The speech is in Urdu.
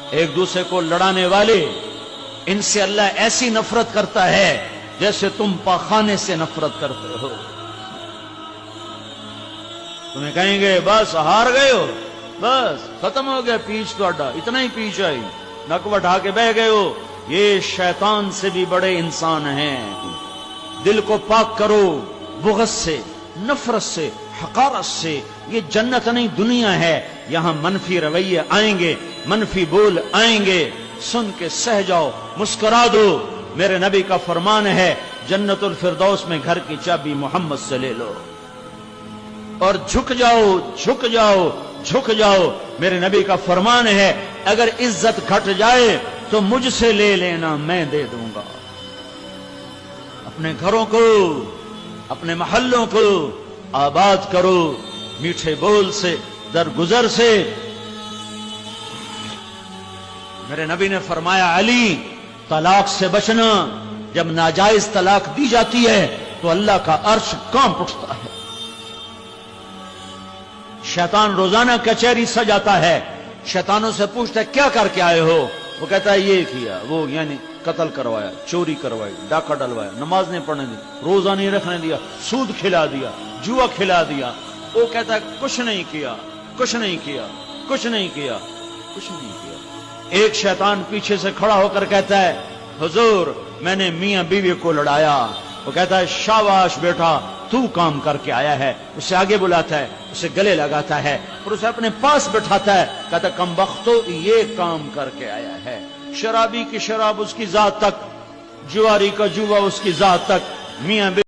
ایک دوسرے کو لڑانے والے، ان سے اللہ ایسی نفرت کرتا ہے جیسے تم پاخانے سے نفرت کرتے ہو۔ تمہیں کہیں گے بس ہار گئے ہو، بس ختم ہو گیا پیچ توڑا، اتنا ہی پیچ آئی، نک بٹھا کے بہ گئے ہو۔ یہ شیطان سے بھی بڑے انسان ہیں۔ دل کو پاک کرو بغض سے، نفرت سے، حقارت سے۔ یہ جنت نہیں دنیا ہے، یہاں منفی رویے آئیں گے، منفی بول آئیں گے، سن کے سہ جاؤ، مسکرا دو۔ میرے نبی کا فرمان ہے جنت الفردوس میں گھر کی چابی محمد سے لے لو اور جھک جاؤ، جھک جاؤ، جھک جاؤ۔ میرے نبی کا فرمان ہے اگر عزت گھٹ جائے تو مجھ سے لے لینا، میں دے دوں گا۔ اپنے گھروں کو، اپنے محلوں کو آباد کرو میٹھے بول سے، درگزر سے۔ میرے نبی نے فرمایا علی، طلاق سے بچنا۔ جب ناجائز طلاق دی جاتی ہے تو اللہ کا عرش کانپ اٹھتا ہے۔ شیطان روزانہ کچہری سجاتا ہے، شیطانوں سے پوچھتا ہے کیا کر کے آئے ہو؟ وہ کہتا ہے یہ کیا، وہ یعنی قتل کروایا، چوری کروائی، ڈاکہ ڈلوایا، نماز نہیں پڑھنے دی، روزہ نہیں رکھنے دیا، سود کھلا دیا، جوا کھلا دیا۔ وہ کہتا ہے کچھ نہیں کیا، کچھ نہیں کیا، کچھ نہیں کیا، کچھ نہیں کیا۔ ایک شیطان پیچھے سے کھڑا ہو کر کہتا ہے حضور میں نے میاں بیوی کو لڑایا۔ وہ کہتا ہے شاباش بیٹا، تو کام کر کے آیا ہے۔ اسے آگے بلاتا ہے، اسے گلے لگاتا ہے اور اسے اپنے پاس بٹھاتا ہے، کہتا ہے کم بختو یہ کام کر کے آیا ہے۔ شرابی کی شراب اس کی ذات تک، جواری کا جوا اس کی ذات تک، میاں